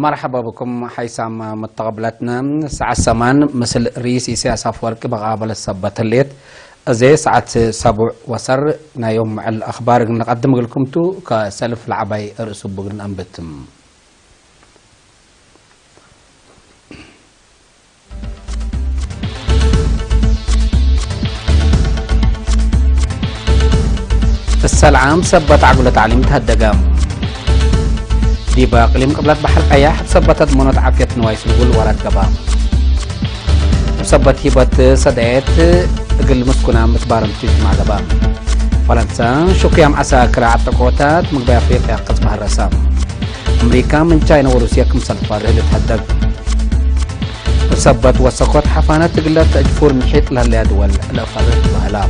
مرحبا بكم حيثم متقبلتنا ساعة 8 مثل رئيس إسياس أفورك بقابل السبت الليت زي ساعة 7 وسر نايوم الأخبار نقدم لكم تو كسلف العباي رأسو بغن أنبتم السلعام سبت عقل تعليم تهدقام دي باقليم قبلت بحر قياح سبتت منوت عافية نوايس نقول ورد قبام سبت هبت صدعت قل مسكونا متبارم تيش مع قبام فرنسا شوكيام عسا كراعة تقوتات مقبايا أفريقيا قسمها الرسام أمريكا من تشاينا وروسيا كمسال فاره لتهدق سبت وسقوط حفانات قلت أجفور محيط لها اللي دول الأفرق بهلام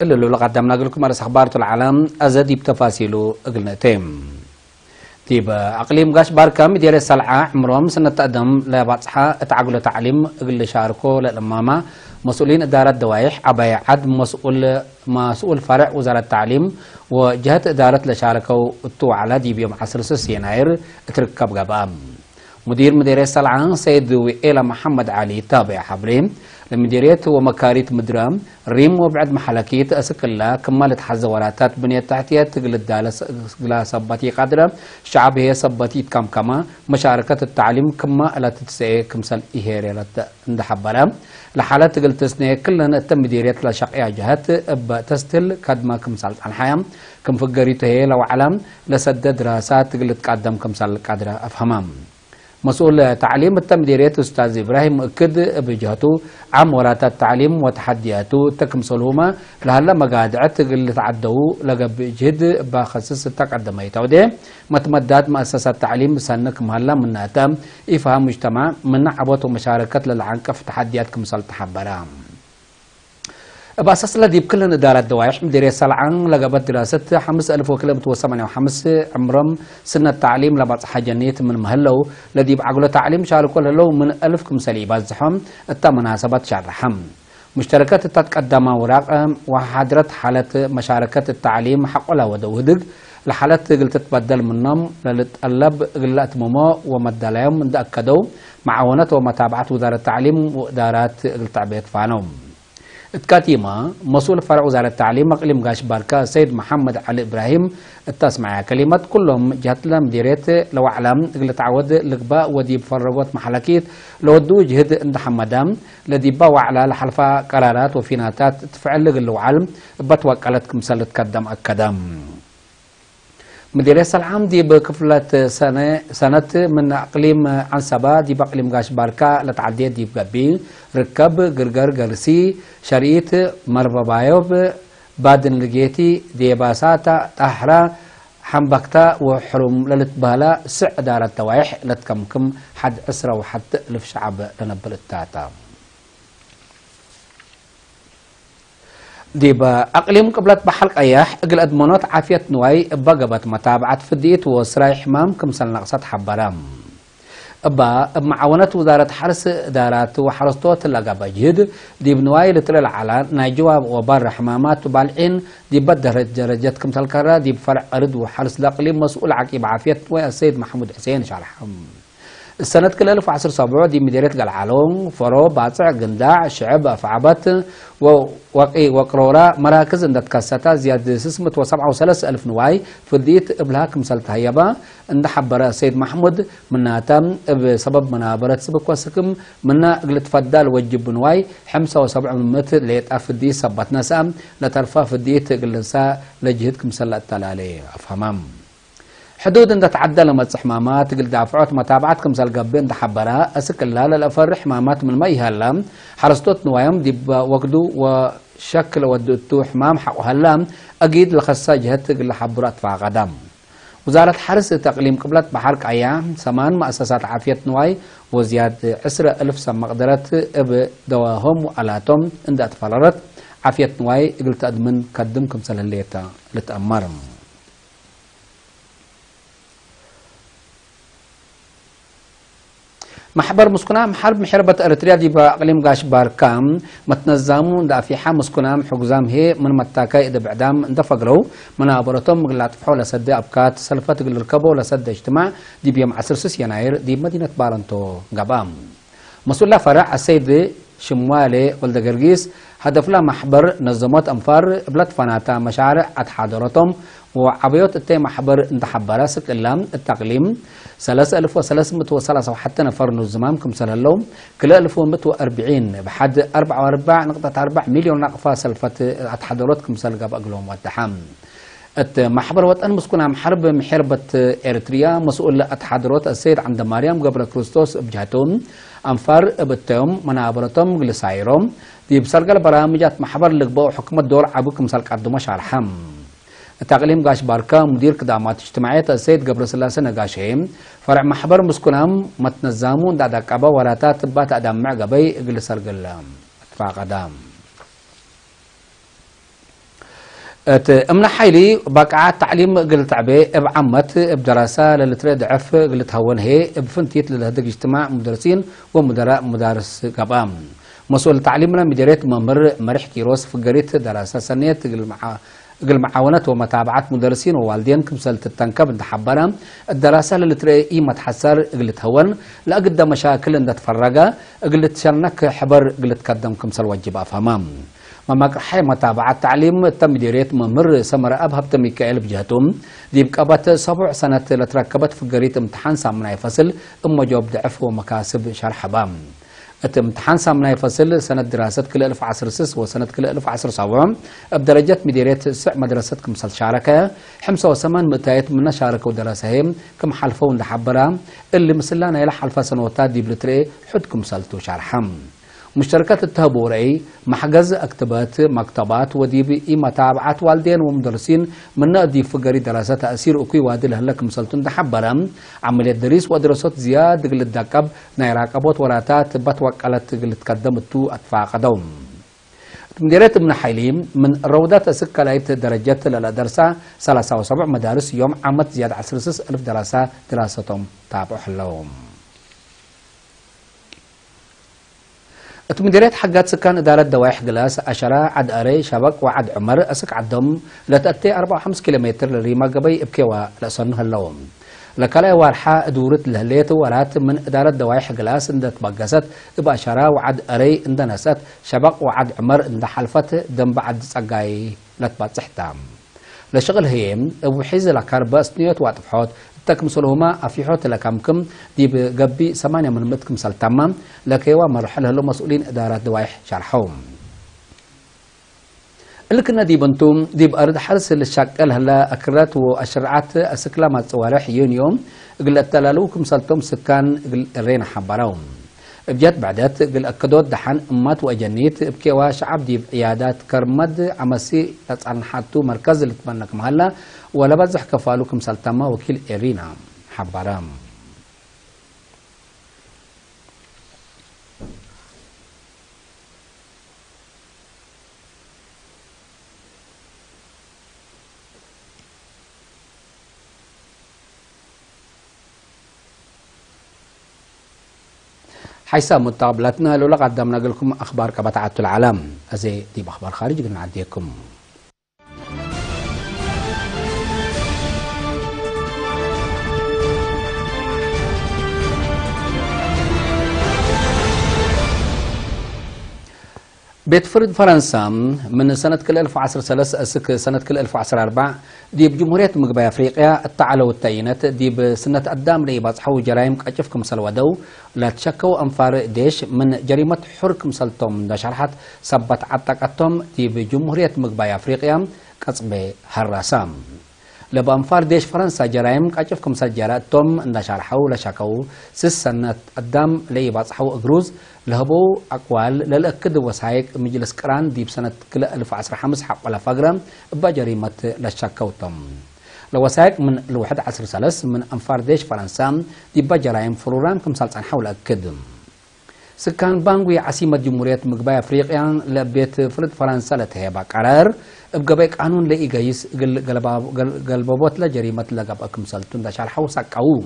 اللي قدمنا لكم على أخبار العالم أزدي بتفاصيله قلنا تيم تيب أقليم قاش باركم ديال السلعة عمرهم سنة تقدم لبعضها تعقل تعليم قل شاركوا للأمامة مسؤولين إدارة دوائح عباية عد مسؤول فرع وزارة التعليم وجهة إدارة لشاركوا التو على دي بيوم 10 يناير تركب قبام مدير السلعة سيد وإيلا محمد علي تابع حبرين لمديرية ومكارية مدرام ريم وبعد محلكية أسكلا كمالة حزوراتات بنية تحتية تقل الدالة صباتي قادرة شعبية صباتي كما مشاركة التعليم كما لا تتسعي كمسال إهيري لتندحبرا لحالة تقل تسنية كلنا التمديرية لشقية جهات تستل كدما كمسال الحيام كم فقريته هي لو علم لسدد دراسات تقل تقدم كمسال قادرة أفهمام مسؤول تعليم التمديرية أستاذ إبراهيم أكد بجهته عم ورات التعليم وتحدياته تكمسلهما لهلا مقادعة اللي تعدوا لقب جهد بخصص التقدم يتودي متمدات مؤسسة التعليم سنك مهلا من ناتم إفهام مجتمع من عبوة ومشاركة للعنك في تحديات كمسال تحبرام بأساس الذي بكل إدارة دوائح مديرية سلعان لقبت دراسة 5958 عمرهم سنة تعليم لبعض حاجانية من مهلو الذي بعقل تعليم شاركوا له من 1000 كمسالي بازحهم التمناسبات شرحهم مشتركات تتقدم وراق وحضرت حالة مشاركة التعليم حق لا ودوهدق لحالات قلت تتبدل منهم للطلب قلت مما ومدلهم من أكدوا معاونة ومتابعة وزارة التعليم وإدارات التعبية فانهم اتكاتيما مسؤول فرع وزارة التعليم اقليم قاش باركا سيد محمد علي ابراهيم التسمع كلمات كلهم جهت لهم ديريت لو علم قلت عود لقباء وديب فرقوت محلكيت لو دو جهد عند حمدام الذي باوع على الحلفة قرارات وفيناتات تفعل لو علم بتوكلت كمسال تقدم اكدام مديرية العام دي بكفلة سنة من أقليم عنسبة دي بأقليم قاش باركا لتعديت دي بقبي ركب قرقر قرسي شريط مربى بايوب بادن لقيتي دي باساتا تحرى حنبكتا وحرم للتبالا سع دار التوايح لتكمكم حد أسرى وحد ألف شعب لنبل التاتا ديبا أقليم قبلت بحلق أياح أقل أدمونات عافية نواي بقبت متابعة فديت وسراي حمام كمسال نقصات حبرام أبا معاونة وزارة حرس إدارات وحرستوت اللقابة جهد ديب نواي لتلال على ناجوا وبار حمامات وبالعين ديب درجات كمسال كرا ديب فرع أرد وحرس الأقليم مسؤول عقيب عافية نواي السيد محمود حسين شرحهم السنة كل 1017 دي مديرية قلعالون فرو باطع قنداع شعب أفعبات وقرورة مراكز عند كاساتا زيادة 637,000 نواي فديت إبلها كمسال تهيبا عند حبر السيد محمود من تم بسبب منابرة سبك وسكم من قلت فدال وجب نواي 75 متر ليت أفدي سبت نسام لترفع فديت قلنسا لجهد كمسال التلالي أفهمام حدود انت تعدى لما تصحمامات قل دافعات متابعات كمسال قبين تحبرها اسكلها للافر حمامات من ما يهلم حرستوت نوايم دي وقدو وشكل ودوتو حمام حق هلام اكيد لخصا جهت قل حبرات فقدم وزارة حرس تقليم قبلت بحرك ايام سمان مؤسسات عافية نواي وزيادة 10,000 سم مقدرات بدواهم وآلاتهم عند اتفلرت عافية نواي قلت ادمن قدم كمسال الليتا لتأمرم محبر مسكنام حرب محربة أريتريا دي بأقليم غاش باركام متنظمون دا في حام مسكنام حجزام هي من متاكا إذا بعدام اندفقرو من أبرتهم غلات فحول لسد أبكات سلفات غل ركبوا لسد اجتماع دي بيوم 10 يناير دي مدينة بارنتو غابام مسؤول فرع السيد شموالي ولد قرقيس هدف له محبر نظمات أنفار بلاد فناتا مشارع حاضرتهم وعبيوت التي محبر انتحبرا سكلام التقليم 3303 وحتى نفر نظمام كم سنة اللوم كل 1140 بحد 44.4 مليون نقفة سلفت حاضرات كم سنة قبل أقلهم والدحام محبر وطن مسكونها محرب محربة إريتريا مسؤول أتحضرات السيد عند مريم قبل كريستوس بجهتهم أنفار بتهم منابرتهم لسايرهم دي بسرقل برامجات محبر لقبوا حكومة دور عبوكم سلق عبدو شارحم التقليم غاش باركا مدير قدامات اجتماعية السيد قبل سلاسة نقاشهم فرع محبر مسكونهم متنظمون دا داكابا وراتات بات أدام معقبي قل سرقل اتفاق أدام امنا حيلي بقعات تعليم قلت عبي بعمت بدراسة للتريد عف قلت هون هي بفنتيت للهدق اجتماع مدرسين ومدراء مدارس قبام مسؤول تعليمنا مديرية ممر مريح كيروس في قريت دراسة سنية قل معاونات ومتابعات مدرسين ووالدين كمسل تتنكب انتحبنا الدراسة للتريد ايمة تحسر قلت هون لأقد مشاكل ان تفرقا قلت شرنك حبر قلت قدم كمسل وجب افهمام مما حي متابعة تعليم تم مديرية ممر سمر أبهب تم ميكائيل بجهتهم دي بقبت 7 سنة لتركبت في قرية امتحان سامناي فصل اما جواب ضعف ومكاسب شرح بام امتحان سامناي فصل سنة دراسة كل 1010 وسنة كل 1017 بدرجة مديرية سع مدرسة كمسل شاركة 75 متايت من شاركوا دراسهم كم حلفون لحبرا اللي مسلانا يلا حلفة سنوات دي بلتري حد كمسلتو شرحم مشتركات التهبوري محجز اكتبات مكتبات وديب متابعات والدين ومدرسين من نادي فقري دراسات تأثير أكوي وادي لهلك مسلطون دحبرم عملية دريس ودراسات زياد قلت داكب نيراكبوت وراتات بتوكلت قلت قدمتو أتفاق دوم مديرية ابن حيليم من روضات سكلايت درجات للدرسة 73 مدارس يوم عمت زياد 10,000 دراسة دراستهم تابعوا حلوهم مديرية حقات سكان إدارة دوايح قلاس أشرا عد أري شبك وعد عمر أسك عدهم لتأتي 4-5 كيلومتر لريما قبي إبكيوا لأصن هاللوم لكلا وارحا دورت لهليت ورات من إدارة دوايح قلاس إن تبقست إباشرا وعد أري إن دنست شبك وعد عمر إن حلفت دم بعد سقاي لتبات سحتام لشغل هيم أبو حيز لكاربا سنيوت واتفحوت تكمسلهما أفيحوت لكمكم دي بقبي 8 من متكم سلتمام لكيوا مرحلة له مسؤولين إدارة دوايح شرحهم لكن دي بنتم دي بأرد حرس للشكل هلا أكرات وأشرعات أسكلامات صوارح يوم قلت تلالوكم سلتم سكان الرين حبراهم بجد بعدات قل أكدود دحان أمات وأجنيت بكيوا شعب دي عيادات كرمد عمسي تسعن حاتو مركز اللي تبنك مهلا ولا بزح كفالوكم سلتما وكيل إرينا حبرام حيث متقابلتنا لولا قدمنا لكم أخبار كبتعة العالم أزي دي بأخبار خارج قلنا عديكم بيت فرد فرنسا من سنة كل 1013 أسك سنة كل 1014 دي بجمهورية مقبايا أفريقيا التعالوا والتعيينات دي بسنة قدام لي بصحوا جرائم كأشفكم سلودو لا تشكوا أنفار ديش من جريمة حركم سلطم دا شرحت سبت عتقتهم دي بجمهورية مقبايا أفريقيا كصبي هراسام لبأنفار ديش فرنسا جرائم كأشفكم سجاراتهم دا شرحوا لشكوا سس سنة قدام لي بصحوا أجروز لهبو أقوال للأكد وسايق مجلس كران دي بسنة كل 1015 حق ولا فقرة بجريمة لشكوتم لوسايق من الواحد 10 سلس من أنفار ديش فرنسا دي بجرائم فروران كم سالسان حول أكد سكان بانغوي عاصمة جمهورية مقبايا أفريقيا لبيت فرد فرنسا لتهيبا قرار بقبايق قانون لإيقايس قلبابوت لجريمة لقب أكم سالتون دا شارحو ساقاو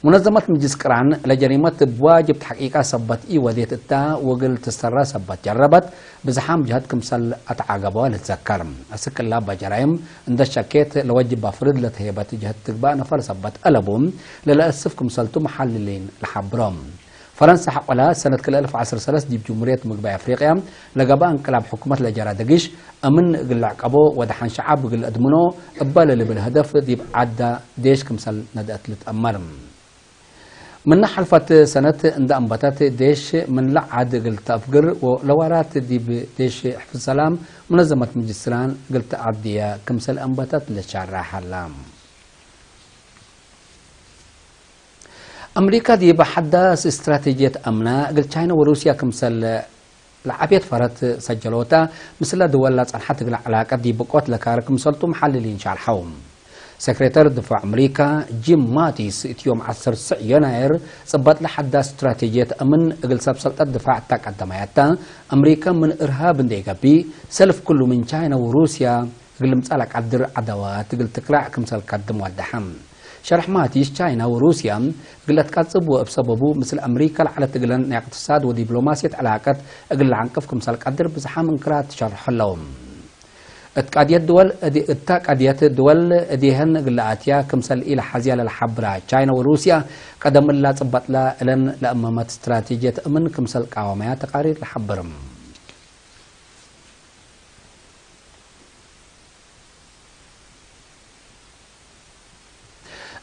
منظمة مجلس قران لجريمة بواجب تحقيقها سبت وديت التا وقل تسترى سبت جربت بزحام جهد كمسل اتعاقبوا لتذكر اسك الله بجرايم عند الشكيت لوجب بفرض لتهيبت جهد تقبا نفر سبت قلبهم للاسف كمسلتو محللين لحبرم فرنسا حقلها سنة كل 1013 دي بجمهورية مقبع أفريقيا لقبا انقلاب حكومة لجرا دقيش أمن قل عقبو ودحان شعب قل أدمنو أبال اللي بالهدف دي عدا ديش كمسل ندأت لتأمرم من حلفت سنة عند أنبتات ديش من لعاد قل تأفقر ولوارات دي بديش حفظ السلام منظمة مجسران قل تعدية كمسل أنبتات للشارع حلام أمريكا دي بحدث استراتيجية أمنا قل تشاينا وروسيا كمسل العبيد فرت سجلوتا مثل دولات صنحت العلاقة دي بقوت لكارك مسلتو محللين شارحوم سكرتير دفاع أمريكا جيم ماتيس يوم 10 يناير صبت لحدث استراتيجية أمن قل سبسلت الدفاع تاك الدماياتا أمريكا من إرهاب ديقابي سلف كله من تشاينا وروسيا قل مسألك عدر عدوات قل تكراع كمسل قدم والدحم شرح ماتيش تشاينا وروسيا قلت كاتب وبسببه مثل أمريكا على تقلن اقتصاد ودبلوماسية علاقات أقل عنكفكم سالك قدر بزحام انكرات شرح لهم اتقاديات دول اتقاديات الدول ديهن قلاتيا كمسل إلى حزيا للحبرة تشاينا وروسيا قدم الله صبت لا لن لأمامات استراتيجية أمن كمسل قواميات تقارير الحبرم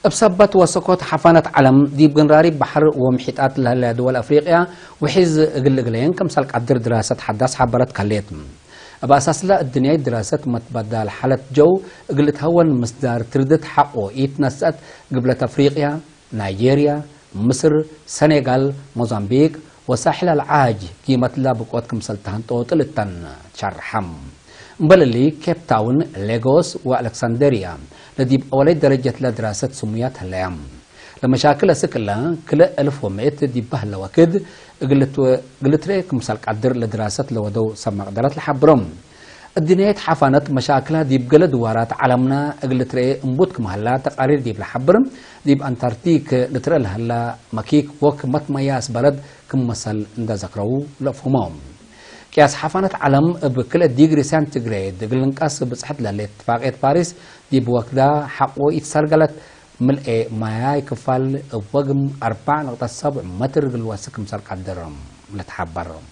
بسبت وسقط حفانة علم دي بجنراري بحر ومحيطات لها دول أفريقيا وحيز قلقلين كمسال قدر دراسة حداث حبرت كاليتم بأساس لا الدنيا دراسة متبدل حالة جو قلت هون مصدر تردد حقه يتنسأت قبلة أفريقيا نيجيريا مصر سنغال موزمبيق وساحل العاج قيمة لا بقوات كمسال تهنتو تلتن شرحم مبللي كيب تاون ليغوس والكسندريا لدي أولي درجة لدراسة سميات هلايام لمشاكل سكلا كلا 1100 دي بهلا وكد قلت ريك مسالك عدر لدراسة لودو سمع قدرات الحبرم الدنيا حفانت مشاكلها دي بقلد دوارات عالمنا قلت ريك انبوتك مهلا تقارير دي بلحبرم دي بأنتاركتيك لترى لهلا مكيك وك متمياس بلد كم مسال اندا ذكروا لفهمهم كياس حفانة علم بكل ديجري سنتيغريد قلنقاس بصحت لاتفاقية باريس دي بوقتها حقو يتسرقلت ملء مايا يكفال وقم 4.7 متر قلواسك مسال قدرهم لتحبرهم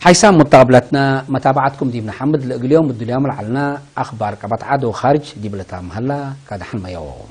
حيث متابعتنا متابعتكم دي بن حمد اليوم اليوم لعلنا أخبار كبت عادو خارج دي بلتام هلا كاد حلم يوم